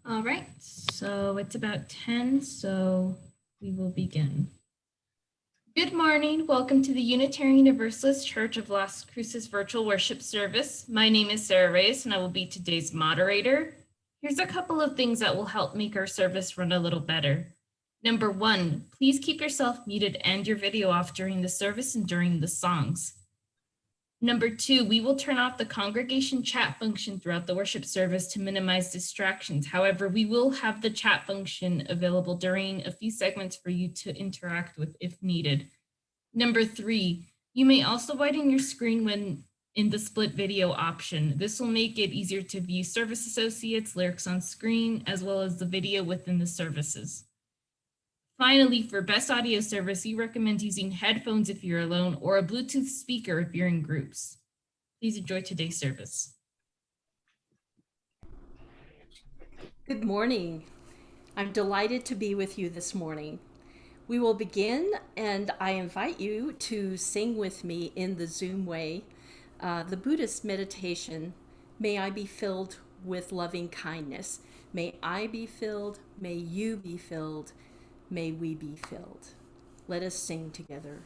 All right, so it's about 10, so we will begin. Good morning. Welcome to the Unitarian Universalist Church of Las Cruces virtual worship service. My name is Sarah Reyes, and I will be today's moderator. Here's a couple of things that will help make our service run a little better. Number 1, please keep yourself muted and your video off during the service and during the songs. Number 2, we will turn off the congregation chat function throughout the worship service to minimize distractions. However, we will have the chat function available during a few segments for you to interact with if needed. Number 3, you may also widen your screen when in the split video option. This will make it easier to view service associates, lyrics on screen, as well as the video within the services. Finally, for best audio service, we recommend using headphones if you're alone or a Bluetooth speaker if you're in groups. Please enjoy today's service. Good morning. I'm delighted to be with you this morning. We will begin, and I invite you to sing with me in the Zoom way the Buddhist meditation, May I be filled with loving kindness. May I be filled, may you be filled, may we be filled. Let us sing together.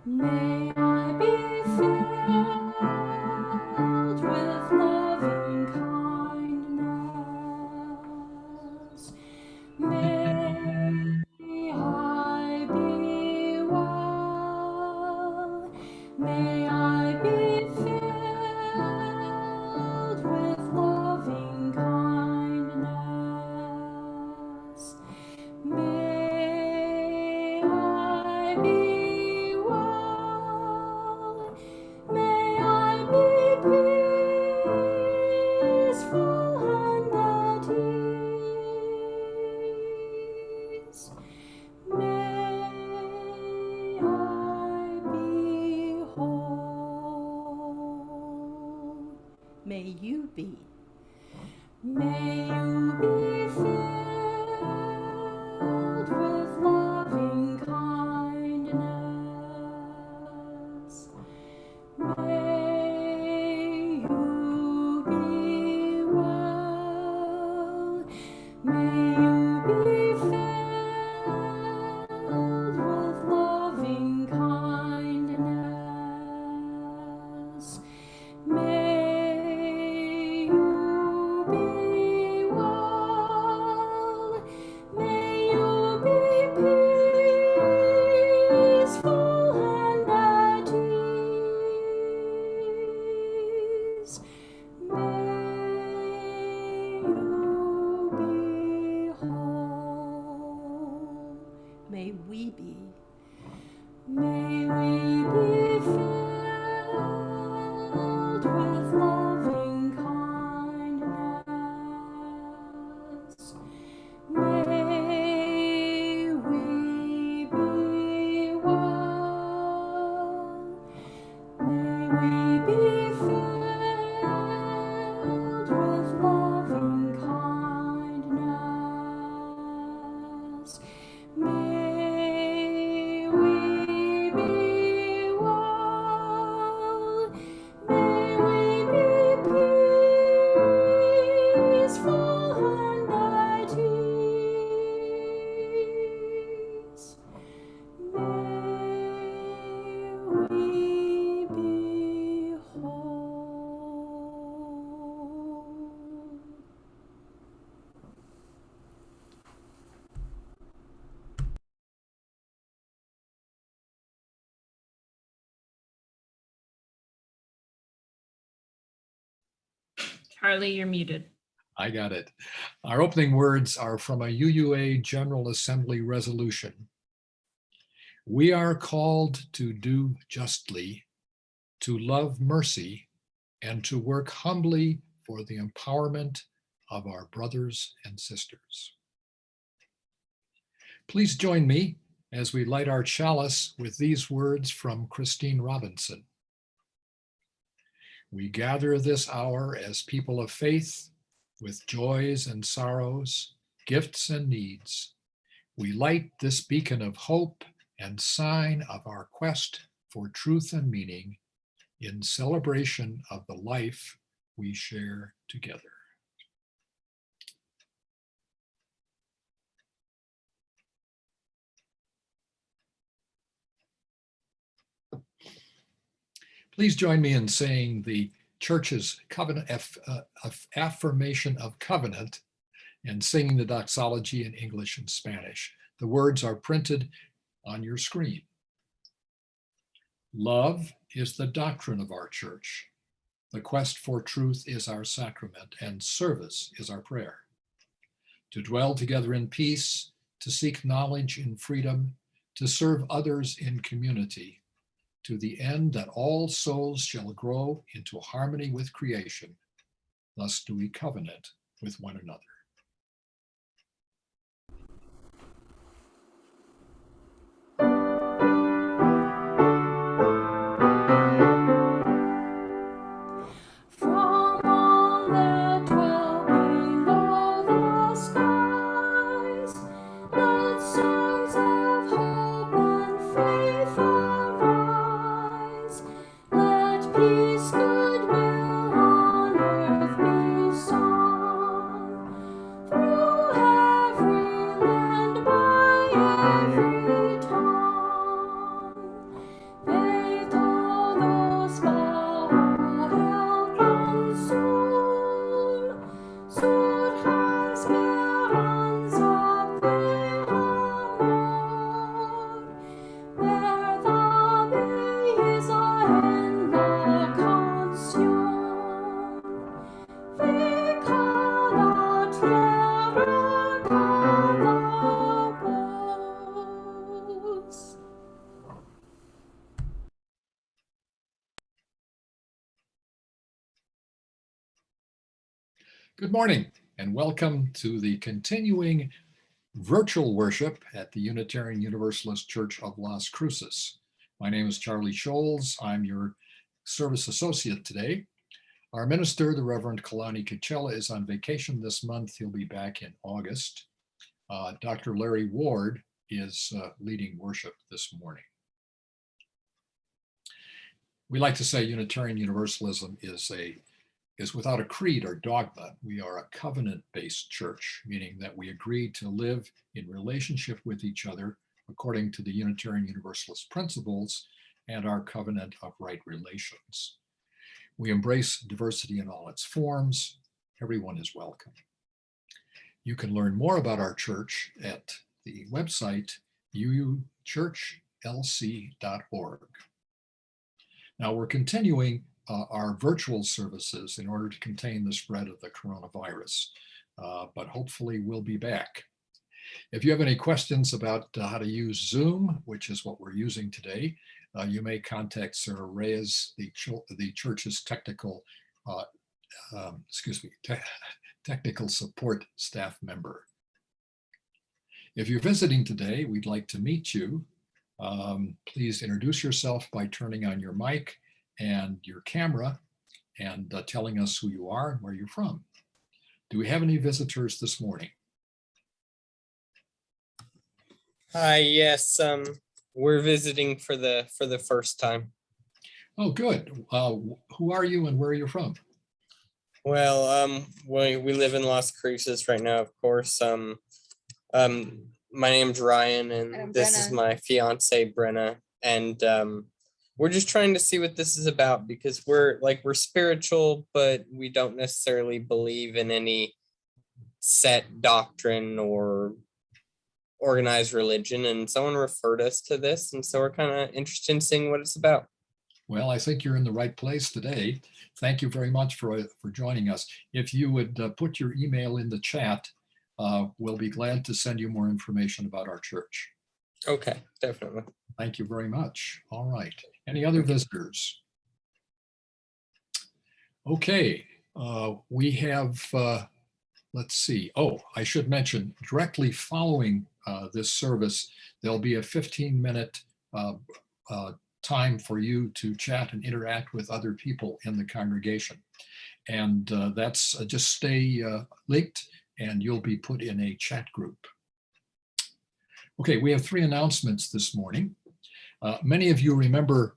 May I be filled with loving kindness. May I be well. May I be filled with loving kindness. May I be well. May I be peaceful and at ease. May I be whole. May you be. May you be filled with loving kindness. May you be well. May you be filled with loving kindness. May you be well. May you be peaceful and at ease. May you be whole. May we be. May we be filled with loving kindness. May we be well. May we be filled with loving kindness. May we be well. May we be peaceful and at ease. May we be whole. Charlie, you're muted. I got it. Our opening words are from a UUA General Assembly resolution. We are called to do justly, to love mercy, and to work humbly for the empowerment of our brothers and sisters. Please join me as we light our chalice with these words from Christine Robinson. We gather this hour as people of faith with joys and sorrows, gifts and needs. We light this beacon of hope and sign of our quest for truth and meaning in celebration of the life we share together. Please join me in saying the church's covenant affirmation of covenant and singing the doxology in English and Spanish. The words are printed on your screen. Love is the doctrine of our church. The quest for truth is our sacrament, and service is our prayer. To dwell together in peace, to seek knowledge in freedom, to serve others in community, to the end that all souls shall grow into harmony with creation. Thus do we covenant with one another. Good morning and welcome to the continuing virtual worship at the Unitarian Universalist Church of Las Cruces. My name is Charlie Scholes. I'm your service associate today. Our minister, the Reverend Kalani Kachela, is on vacation this month. He'll be back in August. Dr. Larry Ward is leading worship this morning. We like to say Unitarian Universalism is without a creed or dogma. We are a covenant-based church, meaning that we agree to live in relationship with each other according to the Unitarian Universalist principles and our covenant of right relations. We embrace diversity in all its forms. Everyone is welcome. You can learn more about our church at the website UUCLC.org. Now we're continuing our virtual services in order to contain the spread of the coronavirus, but hopefully we'll be back. If you have any questions about how to use Zoom, which is what we're using today, you may contact Sarah Reyes, the church's technical support staff member. If you're visiting today, we'd like to meet you. Please introduce yourself by turning on your mic and your camera and telling us who you are and where you're from. Do we have any visitors this morning? Hi, yes, we're visiting for the first time. Oh, good. Who are you and where are you from? Well, we live in Las Cruces right now, of course. My name's Ryan and this is my fiance, Brenna. And we're just trying to see what this is about because we're spiritual, but we don't necessarily believe in any set doctrine or organized religion. And someone referred us to this. And so we're kind of interested in seeing what it's about. Well, I think you're in the right place today. Thank you very much for joining us. If you would put your email in the chat, we'll be glad to send you more information about our church. Okay, definitely. Thank you very much. All right. Any other visitors? Okay, we have, let's see. Oh, I should mention, directly following this service, there'll be a 15-minute time for you to chat and interact with other people in the congregation. And that's just stay linked and you'll be put in a chat group. Okay, we have 3 announcements this morning. Many of you remember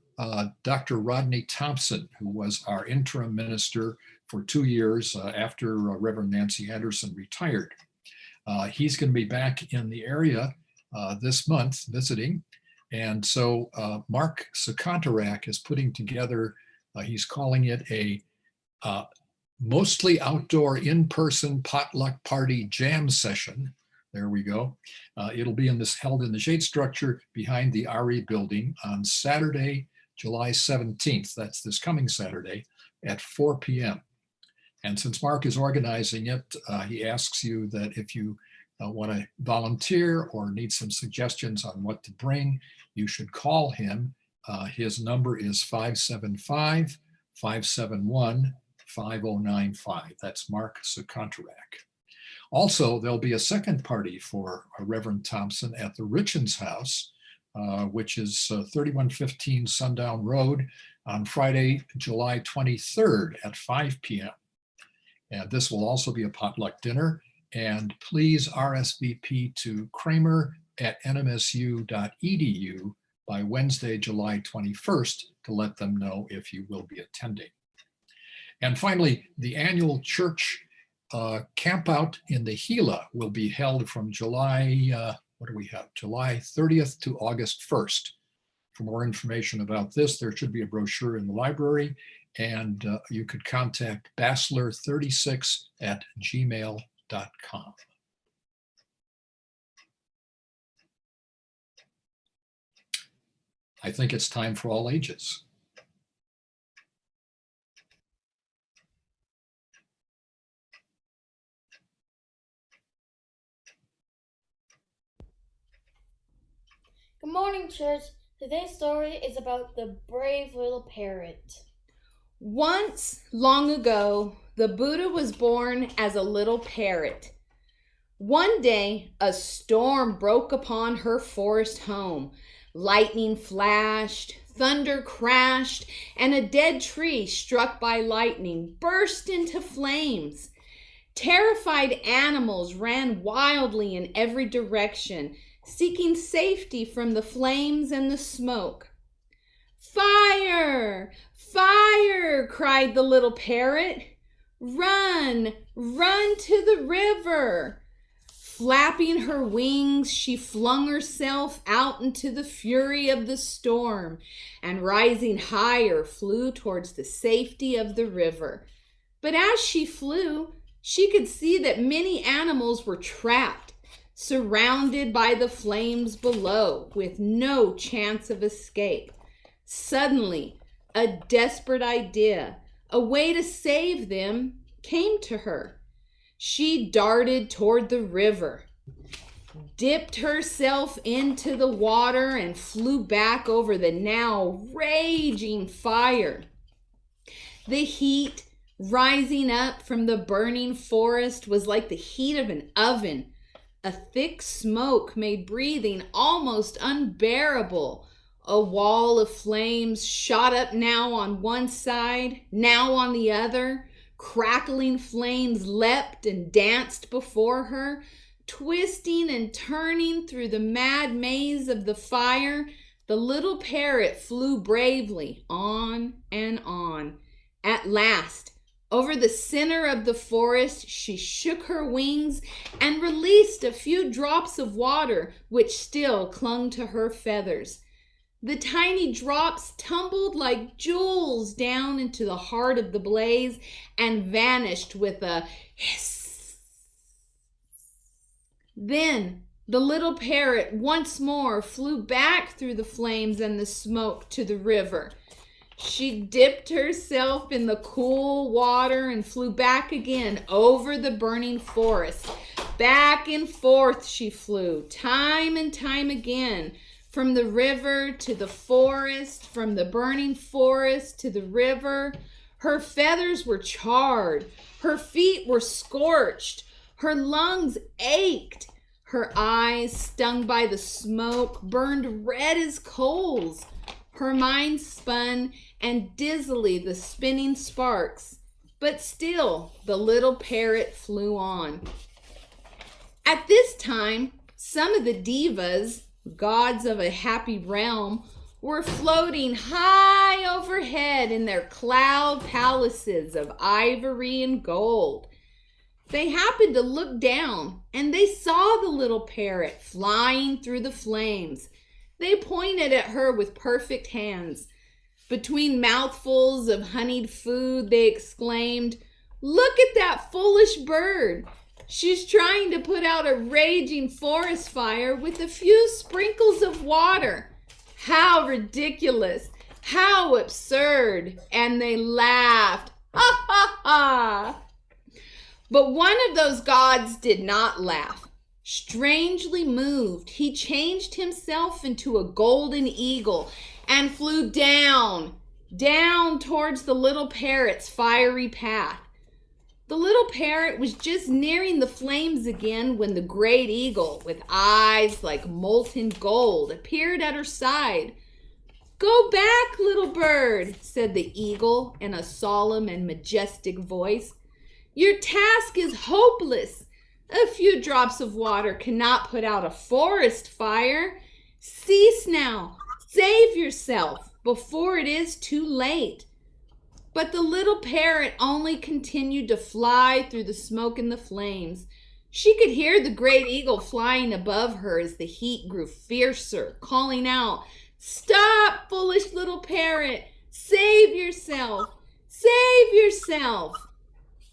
Dr. Rodney Thompson, who was our interim minister for 2 years after Reverend Nancy Anderson retired. He's going to be back in the area this month visiting. And so Mark Sakantarak is putting together, he's calling it a mostly outdoor in-person potluck party jam session. There we go. It'll be held in the shade structure behind the RE building on Saturday, July 17th. That's this coming Saturday at 4 p.m. And since Mark is organizing it, he asks you that if you want to volunteer or need some suggestions on what to bring, you should call him. His number is 575-571-5095. That's Mark Sakantarak. Also, there'll be a second party for Reverend Thompson at the Richens House, which is 3115 Sundown Road on Friday, July 23rd at 5 p.m. And this will also be a potluck dinner. And please RSVP to kramer@nmsu.edu by Wednesday, July 21st to let them know if you will be attending. And finally, the annual church camp out in the Gila will be held from July 30th to August 1st. For more information about this, there should be a brochure in the library, and you could contact bassler36@gmail.com. I think it's time for all ages. Good morning, church. Today's story is about the brave little parrot. Once, long ago, the Buddha was born as a little parrot. One day, a storm broke upon her forest home. Lightning flashed, thunder crashed, and a dead tree struck by lightning burst into flames. Terrified animals ran wildly in every direction, seeking safety from the flames and the smoke. "Fire! Fire!" cried the little parrot. "Run! Run to the river!" Flapping her wings, she flung herself out into the fury of the storm, and rising higher, flew towards the safety of the river. But as she flew, she could see that many animals were trapped, surrounded by the flames below, with no chance of escape. Suddenly, a desperate idea, a way to save them, came to her. She darted toward the river, dipped herself into the water, and flew back over the now raging fire. The heat rising up from the burning forest was like the heat of an oven. A thick smoke made breathing almost unbearable. A wall of flames shot up now on one side, now on the other. Crackling flames leapt and danced before her, twisting and turning through the mad maze of the fire. The little parrot flew bravely on and on. At last, over the center of the forest, she shook her wings and released a few drops of water which still clung to her feathers. The tiny drops tumbled like jewels down into the heart of the blaze and vanished with a hiss. Then the little parrot once more flew back through the flames and the smoke to the river. She dipped herself in the cool water and flew back again over the burning forest. Back and forth she flew, time and time again, from the river to the forest, from the burning forest to the river. Her feathers were charred, her feet were scorched, her lungs ached, her eyes, stung by the smoke, burned red as coals. Her mind spun, and dizzily the spinning sparks, but still the little parrot flew on. At this time, Some of the divas, gods of a happy realm, were floating high overhead in their cloud palaces of ivory and gold. They happened to look down, and they saw the little parrot flying through the flames. They pointed at her with perfect hands. Between mouthfuls of honeyed food, they exclaimed, "Look at that foolish bird. She's trying to put out a raging forest fire with a few sprinkles of water. How ridiculous! How absurd!" And they laughed. Ha ha ha! But one of those gods did not laugh. Strangely moved, he changed himself into a golden eagle and flew down towards the little parrot's fiery path. The little parrot was just nearing the flames again when the great eagle, with eyes like molten gold, appeared at her side. "Go back, little bird," said the eagle in a solemn and majestic voice. "Your task is hopeless. A few drops of water cannot put out a forest fire. Cease now. Save yourself before it is too late." But the little parrot only continued to fly through the smoke and the flames. She could hear the great eagle flying above her as the heat grew fiercer, calling out, "Stop, foolish little parrot! Save yourself! Save yourself!"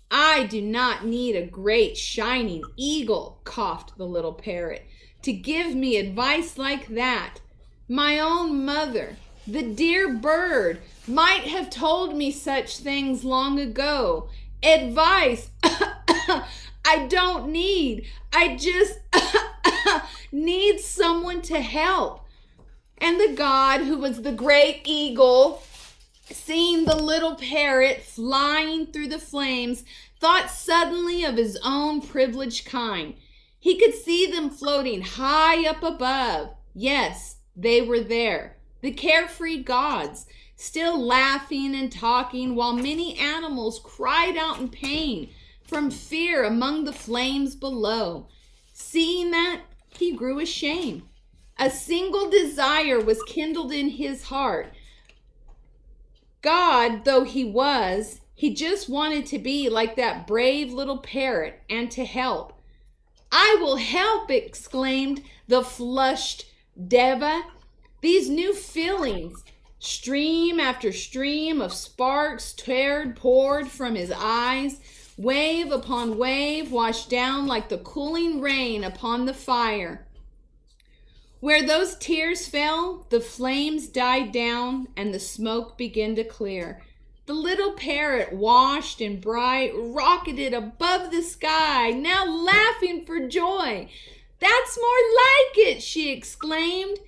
"I do not need a great shining eagle," coughed the little parrot, "to give me advice like that. My own mother, the dear bird, might have told me such things long ago. Advice I don't need. I just need someone to help." And the god, who was the great eagle, seeing the little parrot flying through the flames, thought suddenly of his own privileged kind. He could see them floating high up above. Yes, they were there, the carefree gods, still laughing and talking while many animals cried out in pain from fear among the flames below. Seeing that, he grew ashamed. A single desire was kindled in his heart. God though he was, he just wanted to be like that brave little parrot and to help. "I will help," exclaimed the flushed Deva. These new feelings, stream after stream of sparks poured from his eyes, wave upon wave washed down like the cooling rain upon the fire. Where those tears fell, the flames died down and the smoke began to clear. The little parrot, washed and bright, rocketed above the sky, now laughing for joy. "That's more like it," she exclaimed.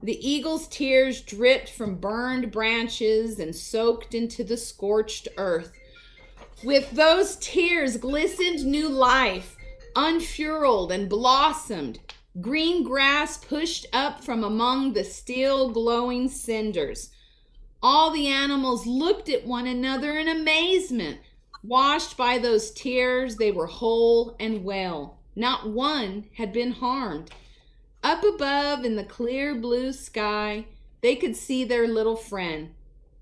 The eagle's tears dripped from burned branches and soaked into the scorched earth. With those tears glistened new life, unfurled and blossomed. Green grass pushed up from among the still glowing cinders. All the animals looked at one another in amazement. Washed by those tears, they were whole and well. Not one had been harmed. Up above in the clear blue sky, they could see their little friend,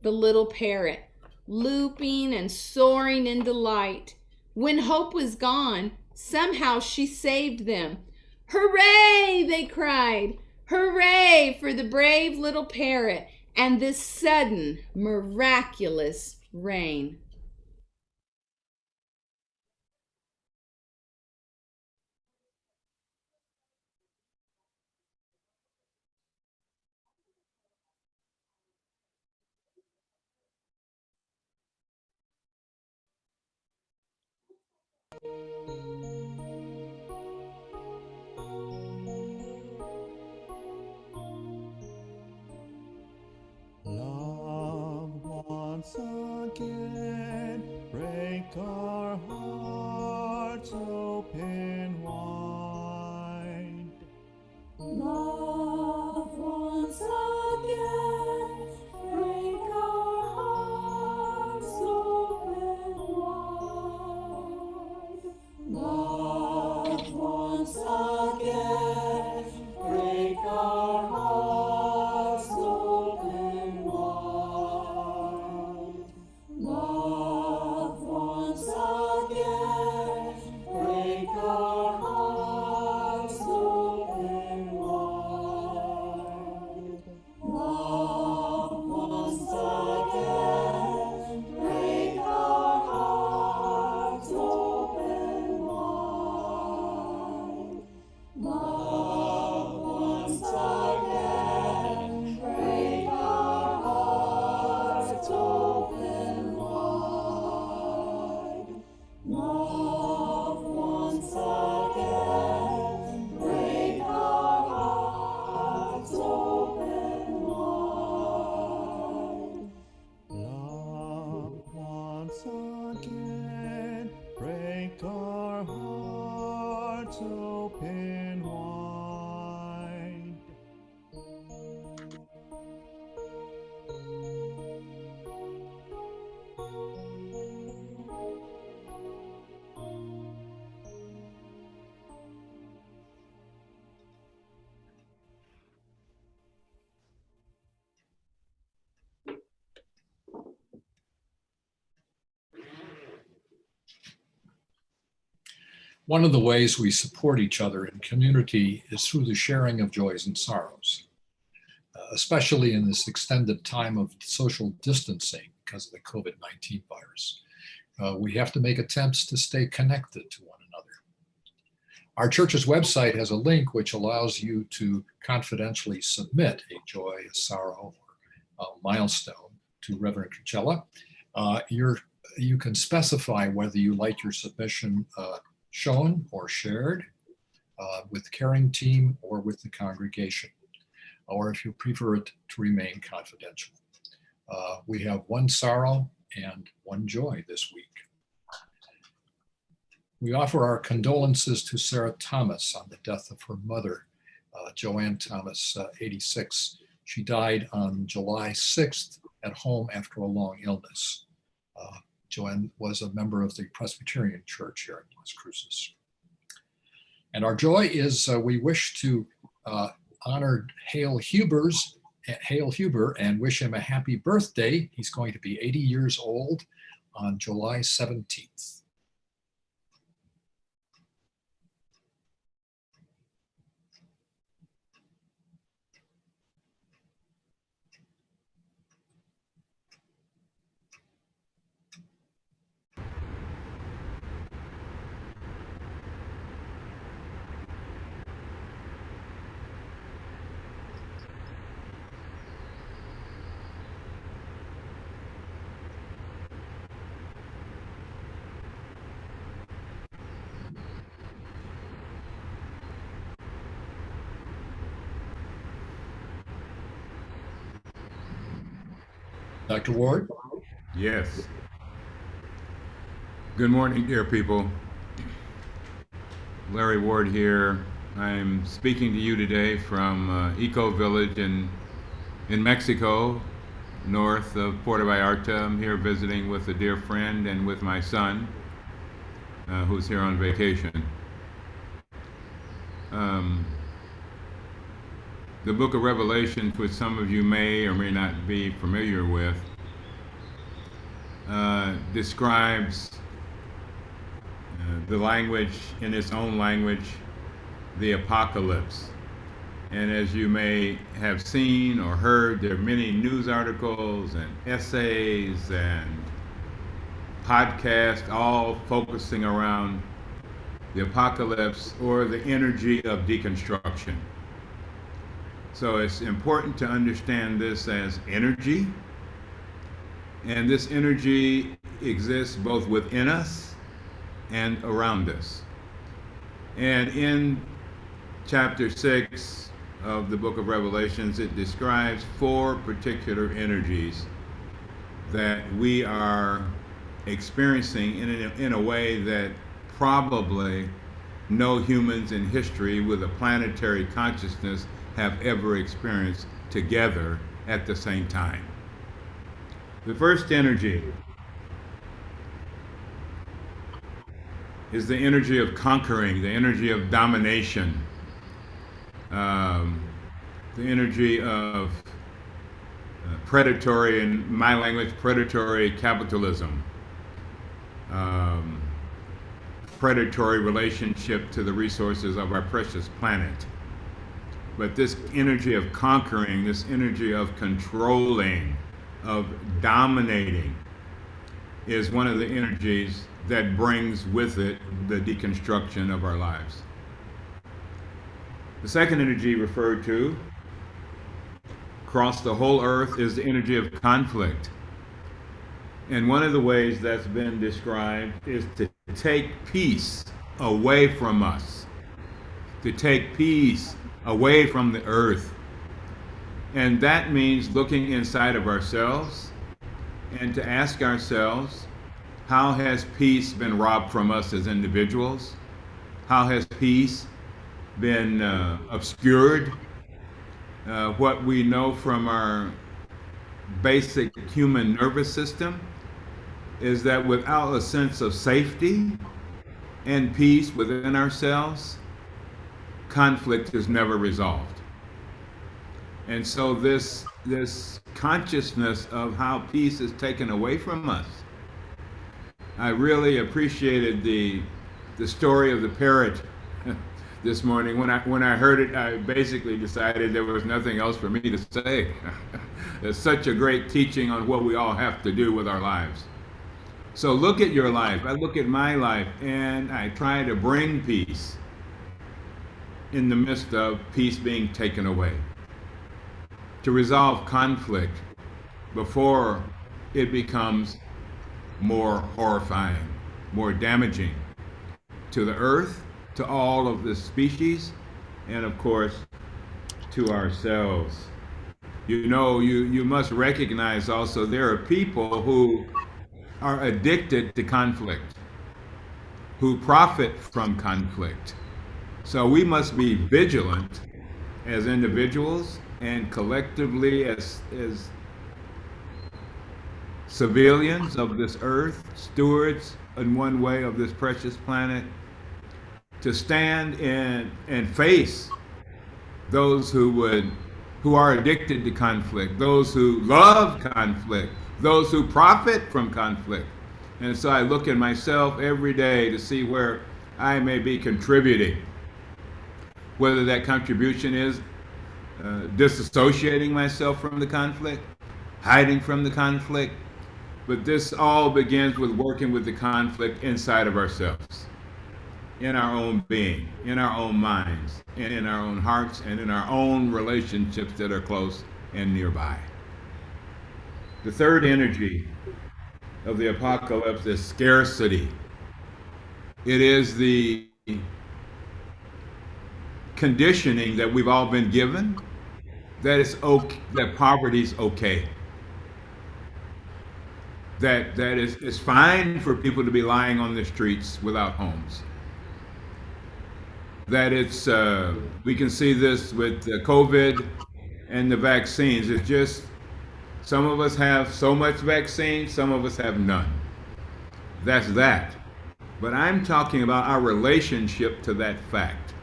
the little parrot, looping and soaring in delight. When hope was gone, somehow she saved them. "Hooray!" they cried. "Hooray for the brave little parrot and this sudden, miraculous rain." Love once again, break our hearts open wide. Love once again, break our hearts open wide. Love once again. hearts open wide. One of the ways we support each other in community is through the sharing of joys and sorrows, especially in this extended time of social distancing because of the COVID-19 virus. We have to make attempts to stay connected to one another. Our church's website has a link which allows you to confidentially submit a joy, a sorrow, or a milestone to Reverend Cucella. You can specify whether you like your submission shown or shared with the caring team or with the congregation, or if you prefer it to remain confidential. We have one sorrow and one joy this week. We offer our condolences to Sarah Thomas on the death of her mother, Joanne Thomas, 86. She died on July 6th at home after a long illness. Joanne was a member of the Presbyterian Church here in Las Cruces. And our joy is we wish to honor Hale Huber and wish him a happy birthday. He's going to be 80 years old on July 17th. Dr. Ward? Yes. Good morning, dear people. Larry Ward here. I'm speaking to you today from Eco Village in Mexico, north of Puerto Vallarta. I'm here visiting with a dear friend and with my son, who's here on vacation. The book of Revelation, which some of you may or may not be familiar with, describes the language, in its own language, the apocalypse. And as you may have seen or heard, there are many news articles and essays and podcasts all focusing around the apocalypse or the energy of deconstruction. So it's important to understand this as energy, and this energy exists both within us and around us. And in chapter 6 of the book of Revelations, it describes 4 particular energies that we are experiencing in a way that probably no humans in history with a planetary consciousness have ever experienced together at the same time. The first energy is the energy of conquering, the energy of domination, the energy of predatory, in my language, predatory capitalism, predatory relationship to the resources of our precious planet. But this energy of conquering, this energy of controlling, of dominating, is one of the energies that brings with it the deconstruction of our lives. The second energy referred to across the whole earth is the energy of conflict. And one of the ways that's been described is to take peace away from us, to take peace away from the earth. And that means looking inside of ourselves and to ask ourselves, how has peace been robbed from us as individuals? How has peace been obscured? What we know from our basic human nervous system is that without a sense of safety and peace within ourselves, conflict is never resolved. And so this consciousness of how peace is taken away from us, I really appreciated the story of the parrot this morning. When I heard it, I basically decided there was nothing else for me to say. It's such a great teaching on what we all have to do with our lives. So look at your life. I look at my life and I try to bring peace in the midst of peace being taken away. To resolve conflict before it becomes more horrifying, more damaging to the earth, to all of the species, and of course, to ourselves. You know, you must recognize also there are people who are addicted to conflict, who profit from conflict. So we must be vigilant as individuals and collectively as civilians of this earth, stewards in one way of this precious planet, to stand and face those who are addicted to conflict, those who love conflict, those who profit from conflict. And so I look at myself every day to see where I may be contributing, whether that contribution is disassociating myself from the conflict, hiding from the conflict. But this all begins with working with the conflict inside of ourselves, in our own being, in our own minds, and in our own hearts, and in our own relationships that are close and nearby. The third energy of the apocalypse is scarcity. It is the conditioning that we've all been given that it's okay, that poverty's okay. That it's fine for people to be lying on the streets without homes. That it's we can see this with COVID and the vaccines. It's just some of us have so much vaccine, some of us have none. That's that. But I'm talking about our relationship to that fact.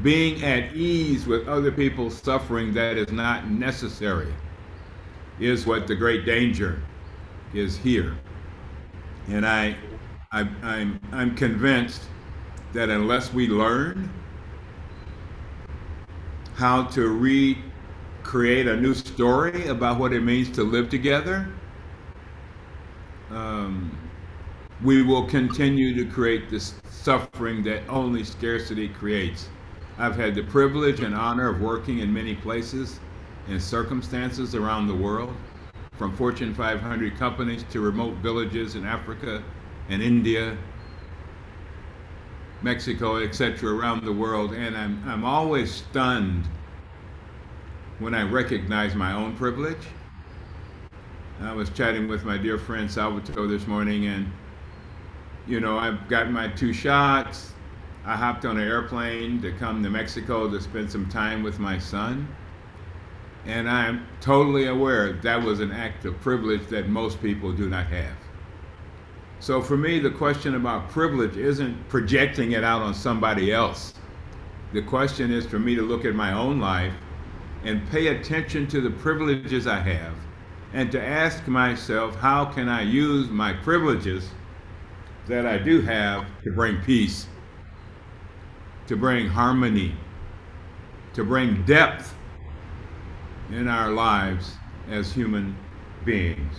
Being at ease with other people's suffering that is not necessary is what the great danger is here. And I'm convinced that unless we learn how to recreate a new story about what it means to live together, we will continue to create this suffering that only scarcity creates. I've had the privilege and honor of working in many places and circumstances around the world, from Fortune 500 companies to remote villages in Africa and India, Mexico, etc., around the world. And I'm always stunned when I recognize my own privilege. I was chatting with my dear friend Salvatore this morning, and you know, I've gotten my 2 shots. I hopped on an airplane to come to Mexico to spend some time with my son. And I'm totally aware that was an act of privilege that most people do not have. So for me, the question about privilege isn't projecting it out on somebody else. The question is for me to look at my own life and pay attention to the privileges I have, and to ask myself, how can I use my privileges that I do have to bring peace, to bring harmony, to bring depth in our lives as human beings.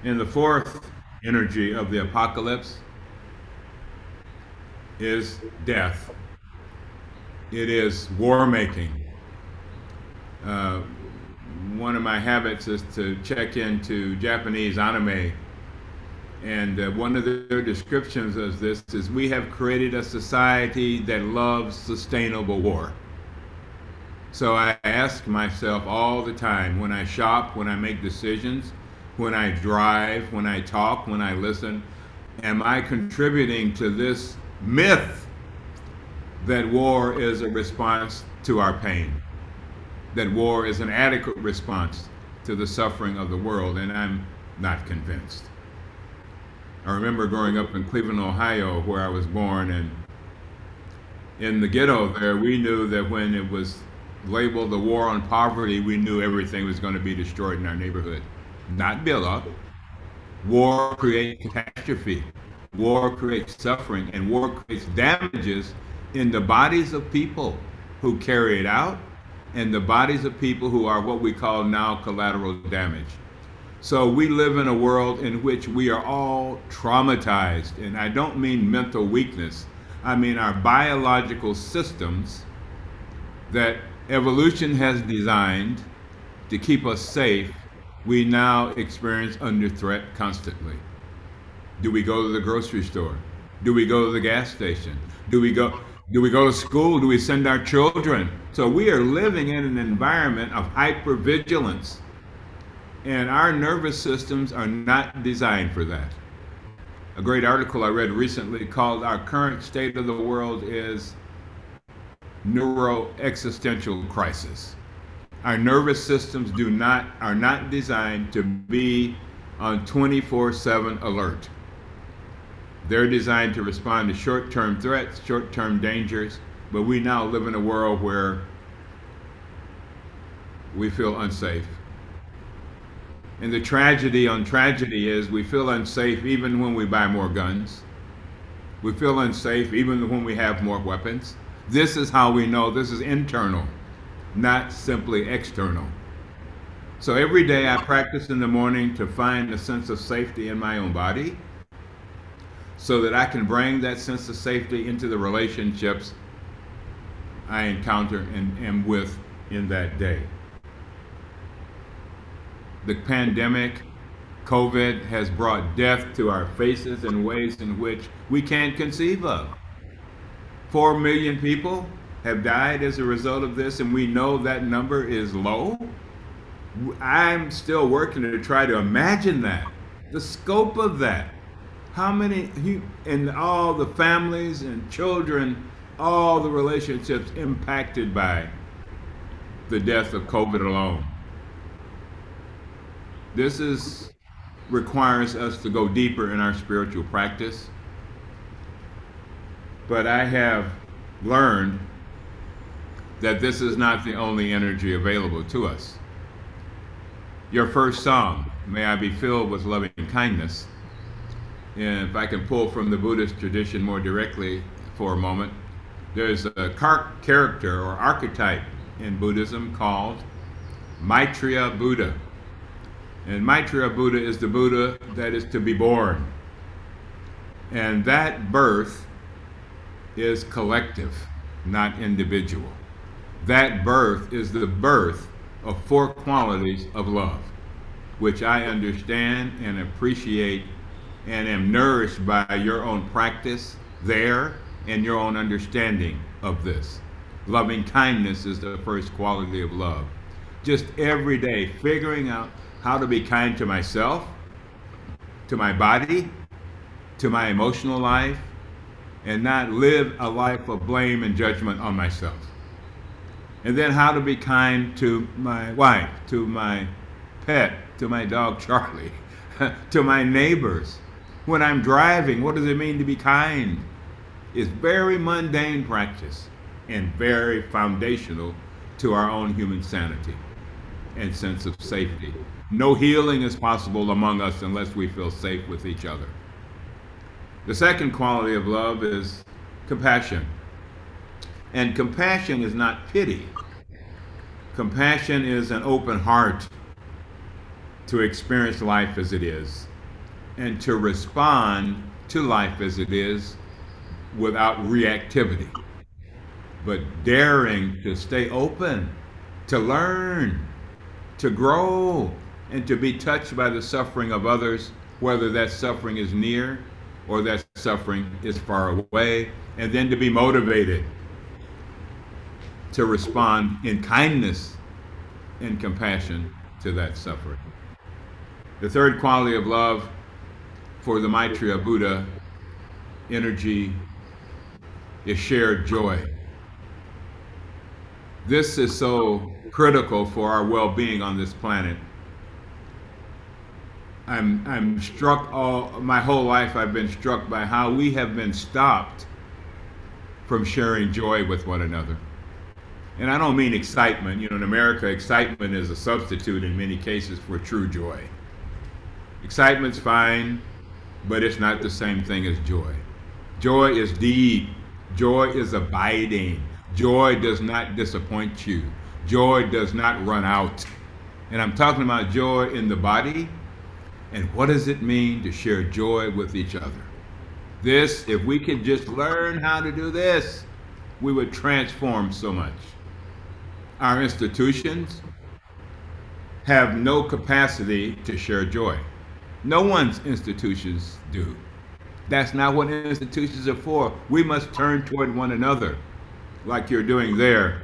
And the fourth energy of the apocalypse is death. It is war making. One of my habits is to check into Japanese anime, and one of their descriptions of this is, we have created a society that loves sustainable war. So I ask myself all the time, when I shop, when I make decisions, when I drive, when I talk, when I listen, am I contributing to this myth that war is a response to our pain, that war is an adequate response to the suffering of the world, and I'm not convinced. I remember growing up in Cleveland, Ohio, where I was born, and in the ghetto there, we knew that when it was labeled the war on poverty, we knew everything was going to be destroyed in our neighborhood. Not built up. War creates catastrophe. War creates suffering, and war creates damages in the bodies of people who carry it out, and the bodies of people who are what we call now collateral damage. So we live in a world in which we are all traumatized, and I don't mean mental weakness. I mean our biological systems that evolution has designed to keep us safe, we now experience under threat constantly. Do we go to the grocery store? Do we go to the gas station? Do we go to school? Do we send our children? So we are living in an environment of hypervigilance, and our nervous systems are not designed for that. A great article I read recently called "Our Current State of the World is Neuro-Existential Crisis." Our nervous systems are not designed to be on 24/7 alert. They're designed to respond to short-term threats, short-term dangers, but we now live in a world where we feel unsafe. And the tragedy on tragedy is we feel unsafe even when we buy more guns. We feel unsafe even when we have more weapons. This is how we know this is internal, not simply external. So every day I practice in the morning to find a sense of safety in my own body so that I can bring that sense of safety into the relationships I encounter and am with in that day. The pandemic, COVID, has brought death to our faces in ways in which we can't conceive of. 4 million people have died as a result of this, and we know that number is low. I'm still working to try to imagine that, the scope of that. How many, and all the families and children, all the relationships impacted by the death of COVID alone. This requires us to go deeper in our spiritual practice. But I have learned that this is not the only energy available to us. Your first song, "May I Be Filled with Loving Kindness," and if I can pull from the Buddhist tradition more directly for a moment, there's a character or archetype in Buddhism called Maitreya Buddha. And Maitreya Buddha is the Buddha that is to be born. And that birth is collective, not individual. That birth is the birth of 4 qualities of love, which I understand and appreciate and am nourished by your own practice there and your own understanding of this. Loving kindness is the first quality of love. Just every day figuring out how to be kind to myself, to my body, to my emotional life, and not live a life of blame and judgment on myself. And then how to be kind to my wife, to my pet, to my dog Charlie, to my neighbors. When I'm driving, what does it mean to be kind? It's very mundane practice and very foundational to our own human sanity and sense of safety. No healing is possible among us unless we feel safe with each other. The second quality of love is compassion. And compassion is not pity. Compassion is an open heart to experience life as it is and to respond to life as it is without reactivity, but daring to stay open, to learn, to grow, and to be touched by the suffering of others, whether that suffering is near or that suffering is far away, and then to be motivated to respond in kindness and compassion to that suffering. The third quality of love for the Maitreya Buddha energy is shared joy. This is so critical for our well-being on this planet. I'm struck my whole life I've been struck by how we have been stopped from sharing joy with one another. And I don't mean excitement. You know, in America, excitement is a substitute in many cases for true joy. Excitement's fine, but it's not the same thing as joy. Joy is deep. Joy is abiding. Joy does not disappoint you. Joy does not run out. And I'm talking about joy in the body. And what does it mean to share joy with each other? This, if we could just learn how to do this, we would transform so much. Our institutions have no capacity to share joy. No one's institutions do. That's not what institutions are for. We must turn toward one another, like you're doing there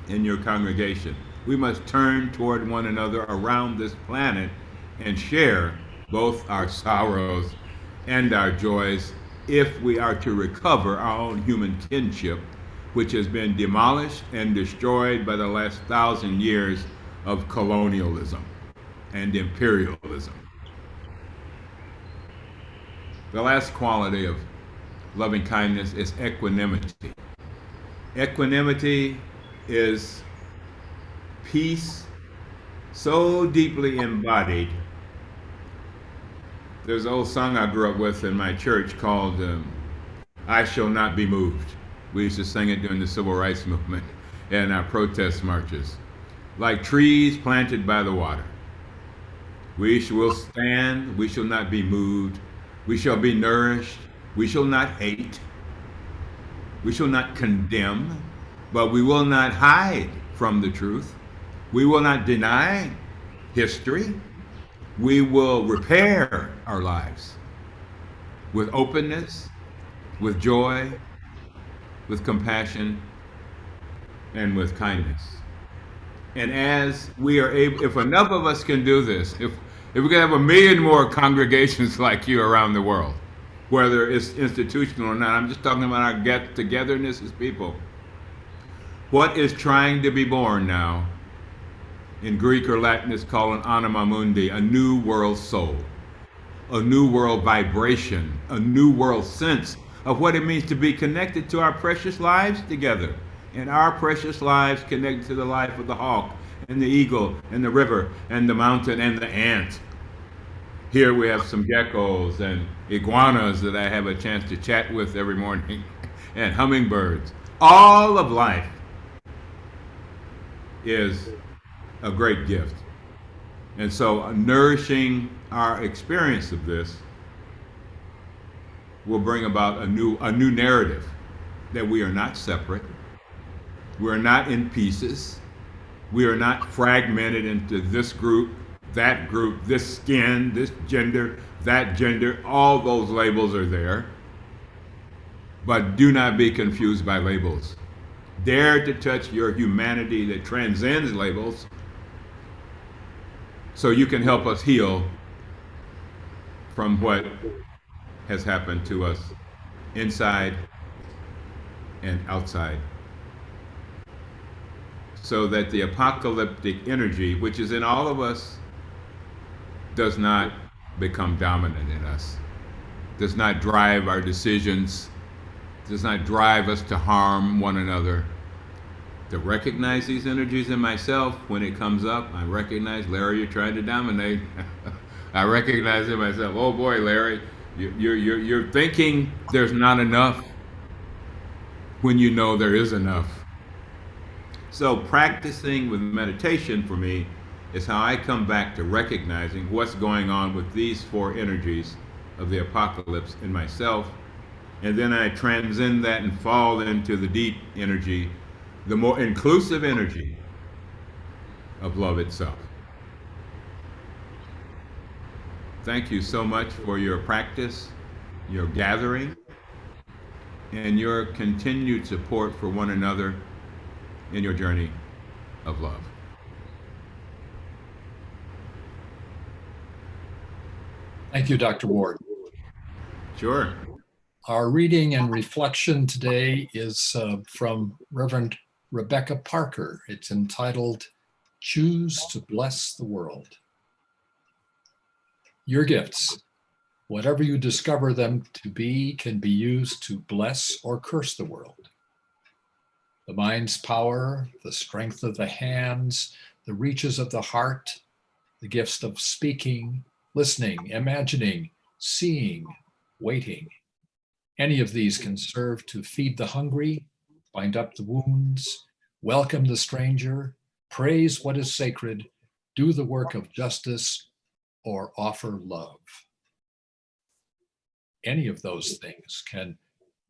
in your congregation. We must turn toward one another around this planet and share both our sorrows and our joys if we are to recover our own human kinship, which has been demolished and destroyed by the last 1,000 years of colonialism and imperialism. The last quality of loving kindness is equanimity. Equanimity is peace so deeply embodied. There's an old song I grew up with in my church called I Shall Not Be Moved. We used to sing it during the Civil Rights Movement and our protest marches. Like trees planted by the water, we will stand, we shall not be moved, we shall be nourished, we shall not hate, we shall not condemn, but we will not hide from the truth. We will not deny history. We will repair our lives with openness, with joy, with compassion, and with kindness. And as we are able, if enough of us can do this, if we can have 1 million more congregations like you around the world, whether it's institutional or not, I'm just talking about our get-togetherness as people. What is trying to be born now, in Greek or Latin is called an anima mundi, a new world soul, a new world vibration, a new world sense of what it means to be connected to our precious lives together. And our precious lives connected to the life of the hawk and the eagle and the river and the mountain and the ant. Here we have some geckos and iguanas that I have a chance to chat with every morning, and hummingbirds. All of life is a great gift. And so nourishing our experience of this will bring about a new narrative that we are not separate. We are not in pieces. We are not fragmented into this group, this skin, this gender, that gender. All those labels are there. But do not be confused by labels. Dare to touch your humanity that transcends labels, so you can help us heal from what has happened to us inside and outside, so that the apocalyptic energy, which is in all of us, does not become dominant in us, does not drive our decisions, does not drive us to harm one another. To recognize these energies in myself when it comes up. I recognize, Larry, you're trying to dominate. I recognize in myself, oh boy, Larry, you're thinking there's not enough when you know there is enough. So practicing with meditation for me is how I come back to recognizing what's going on with these 4 energies of the apocalypse in myself. And then I transcend that and fall into the deep energy, the more inclusive energy of love itself. Thank you so much for your practice, your gathering, and your continued support for one another in your journey of love. Thank you, Dr. Ward. Sure. Our reading and reflection today is from Reverend Rebecca Parker. It's entitled, Choose to Bless the World. Your gifts, whatever you discover them to be, can be used to bless or curse the world. The mind's power, the strength of the hands, the reaches of the heart, the gifts of speaking, listening, imagining, seeing, waiting. Any of these can serve to feed the hungry, bind up the wounds, welcome the stranger, praise what is sacred, do the work of justice, or offer love. Any of those things can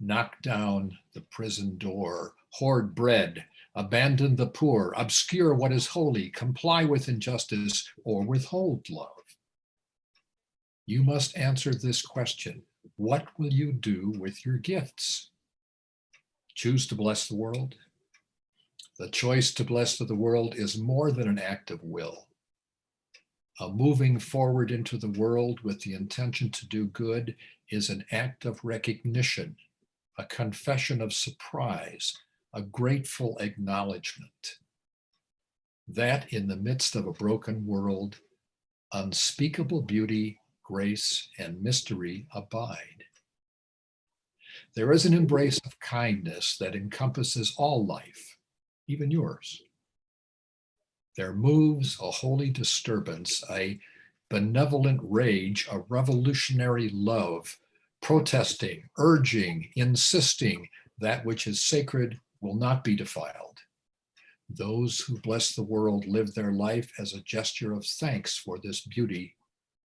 knock down the prison door, hoard bread, abandon the poor, obscure what is holy, comply with injustice, or withhold love. You must answer this question. What will you do with your gifts? Choose to bless the world? The choice to bless the world is more than an act of will. A moving forward into the world with the intention to do good is an act of recognition, a confession of surprise, a grateful acknowledgement that in the midst of a broken world, unspeakable beauty, grace, and mystery abide. There is an embrace of kindness that encompasses all life, even yours. There moves a holy disturbance, a benevolent rage, a revolutionary love, protesting, urging, insisting that which is sacred will not be defiled. Those who bless the world live their life as a gesture of thanks for this beauty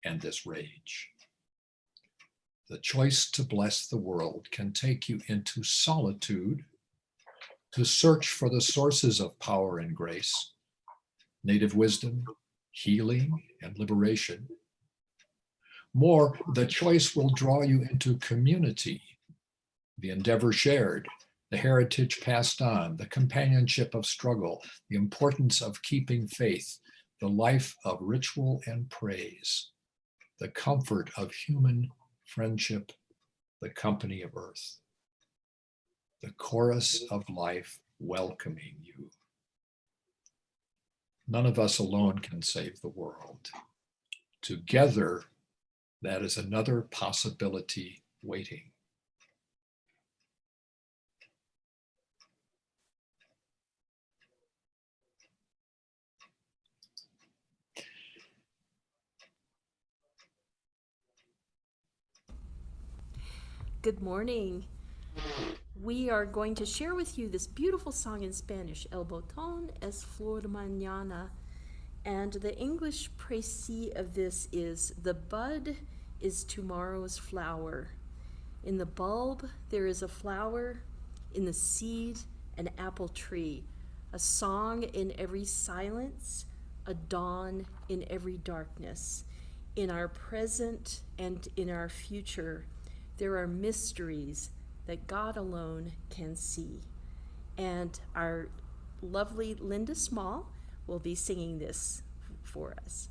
and this rage. The choice to bless the world can take you into solitude to search for the sources of power and grace, native wisdom, healing, and liberation. More, the choice will draw you into community, the endeavor shared, the heritage passed on, the companionship of struggle, the importance of keeping faith, the life of ritual and praise, the comfort of human friendship, the company of earth, the chorus of life welcoming you. None of us alone can save the world. Together, that is another possibility waiting. Good morning. We are going to share with you this beautiful song in Spanish, El Botón es Flor de Mañana. And the English précis of this is, the bud is tomorrow's flower. In the bulb, there is a flower. In the seed, an apple tree. A song in every silence, a dawn in every darkness. In our present and in our future, there are mysteries that God alone can see. And our lovely Linda Small will be singing this for us.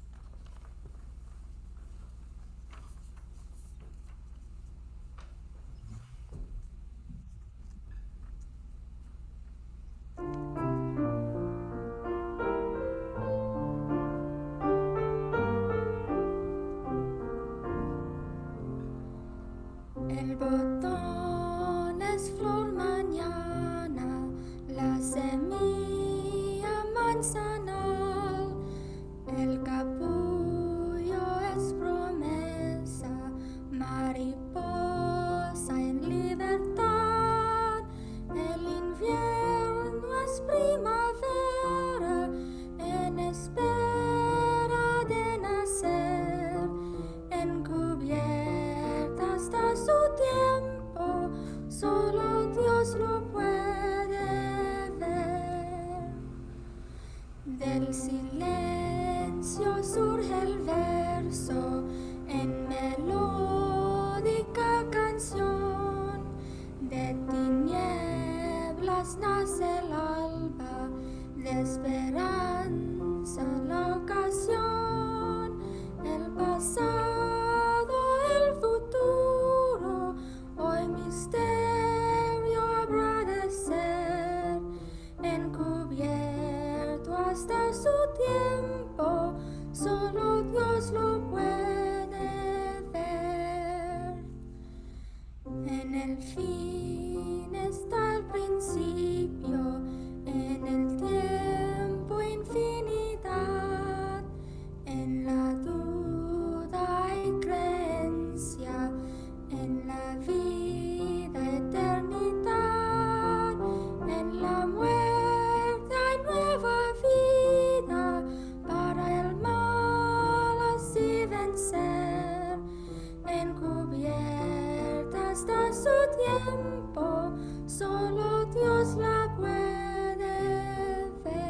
El botón es flor mañana, la semilla manzanal, el capullo es promesa, mariposa en libertad, el invierno es primavera, en espera de nacer, encubierta hasta su tiempo, solo Dios lo puede ver. Del silencio surge el verso en melódica canción, de tinieblas nace el alba, de esperanza la ocasión, el pasado, el futuro, hoy mi el fin está el principio, en el tiempo infinidad, en la duda hay creencia, en la vida eternidad, en la muerte hay nueva vida, para el mal así vencer, encubierta está su tiempo, solo Dios la puede ver.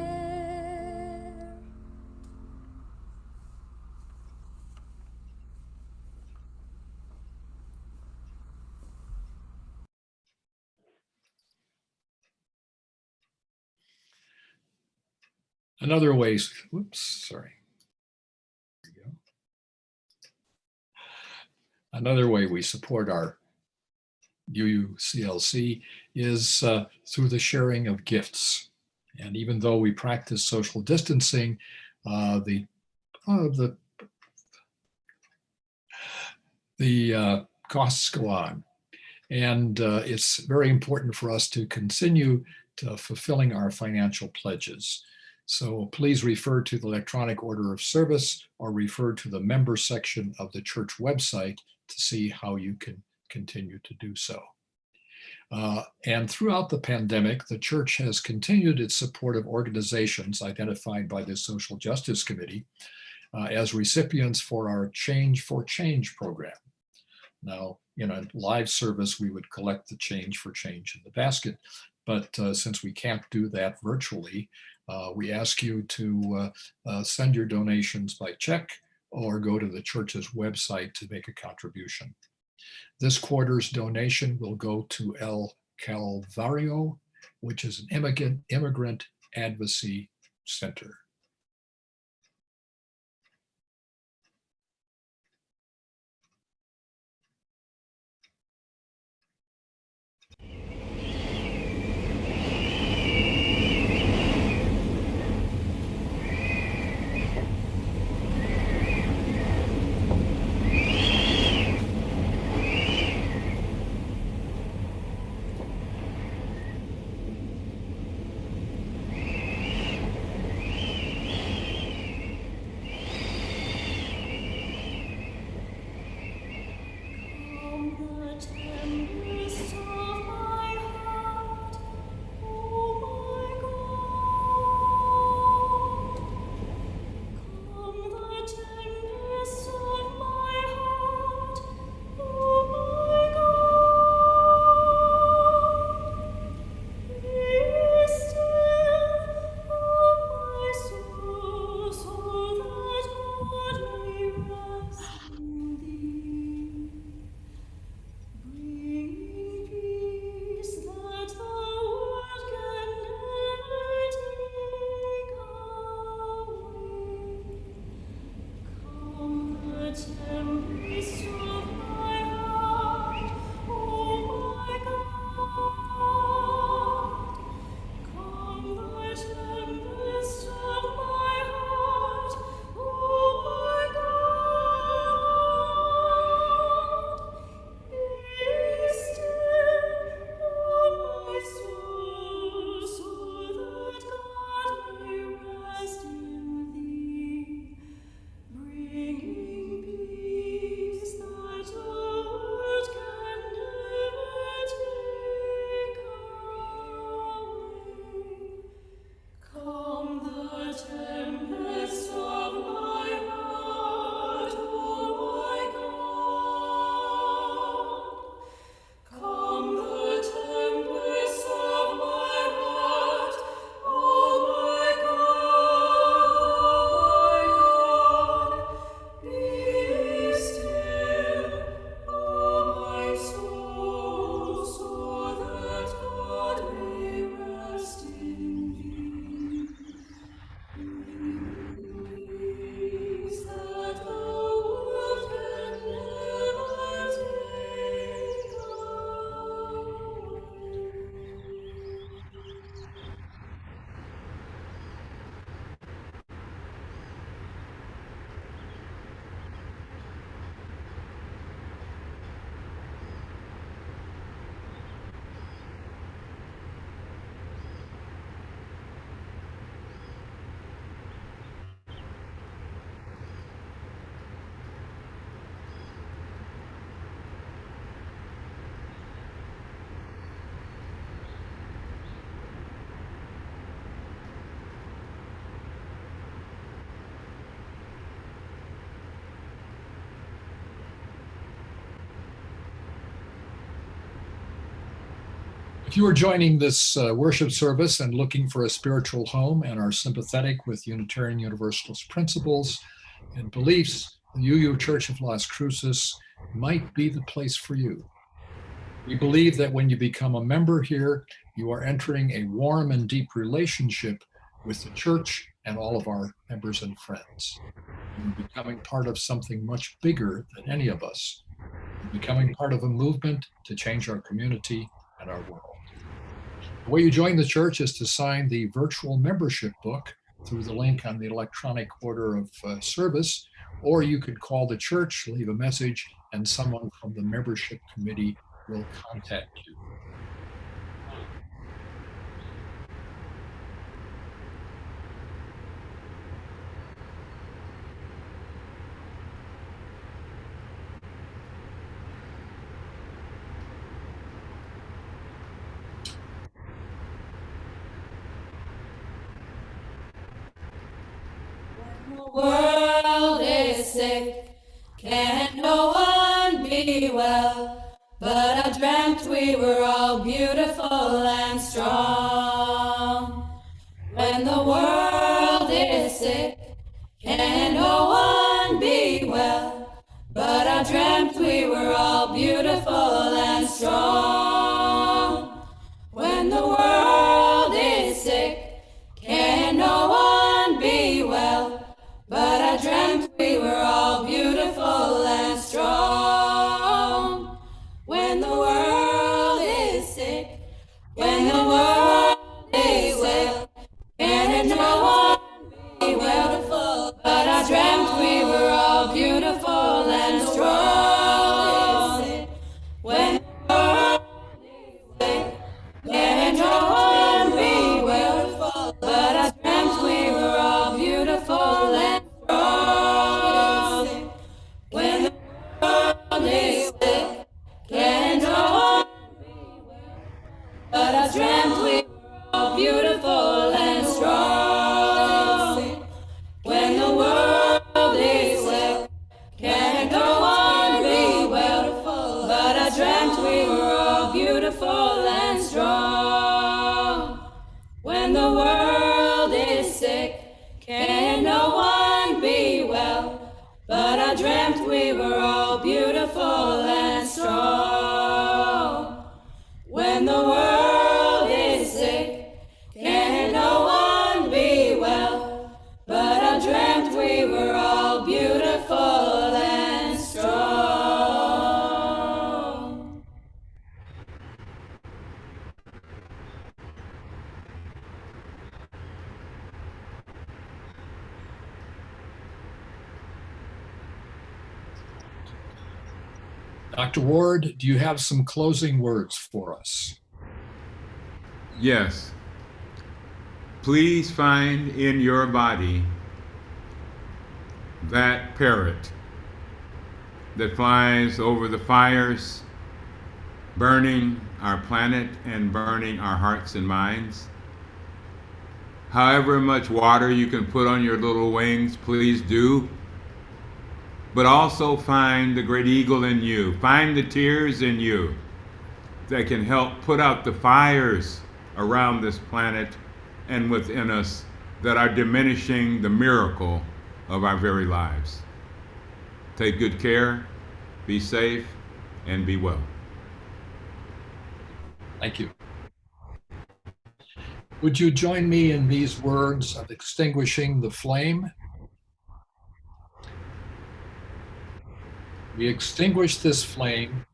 Another way, whoops, sorry. There we go. Another way we support our UUCLC is through the sharing of gifts. And even though we practice social distancing, the costs go on. And it's very important for us to continue to fulfilling our financial pledges. So please refer to the electronic order of service or refer to the member section of the church website to see how you can continue to do so. And throughout the pandemic, the church has continued its support of organizations identified by the Social Justice Committee as recipients for our Change for Change program. Now, in a live service, we would collect the change for change in the basket. But since we can't do that virtually, we ask you to send your donations by check or go to the church's website to make a contribution. This quarter's donation will go to El Calvario, which is an immigrant advocacy center. If you are joining this worship service and looking for a spiritual home and are sympathetic with Unitarian Universalist principles and beliefs, the UU Church of Las Cruces might be the place for you. We believe that when you become a member here, you are entering a warm and deep relationship with the church and all of our members and friends. You're becoming part of something much bigger than any of us. You're becoming part of a movement to change our community and our world. The way you join the church is to sign the virtual membership book through the link on the electronic order of service, or you could call the church, leave a message, and someone from the membership committee will contact you. World is sick, can no one be well? But I dreamt we were all beautiful and strong. When the world is sick, can no one be well? But I dreamt we were all beautiful and strong. When the world is sick, can no one be well? But I dreamt we were all beautiful and strong. When the world is sick, when the world is sick, can no one be well? But I dreamt we were all beautiful and strong. When the world is sick, can no one be well? But I dreamt we were all beautiful and strong. When the world is sick, can no one be well? But I dreamt we were all beautiful and strong. When the world is sick, can no one be well? But I dreamt we were all beautiful and strong. When the world is sick, can no one be well? But I dreamt we were all beautiful and strong. When the world is sick, can no one be well? But I dreamt we were all beautiful and strong. Dr. Ward, do you have some closing words for us? Yes. Please find in your body that parrot that flies over the fires, burning our planet and burning our hearts and minds. However much water you can put on your little wings, please do. But also find the great eagle in you. Find the tears in you that can help put out the fires around this planet and within us that are diminishing the miracle of our very lives. Take good care, be safe, and be well. Thank you. Would you join me in these words of extinguishing the flame? We extinguish this flame,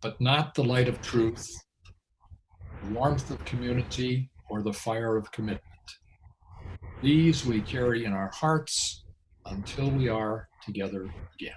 but not the light of truth, the warmth of community, or the fire of commitment. These we carry in our hearts until we are together again.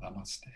Namaste.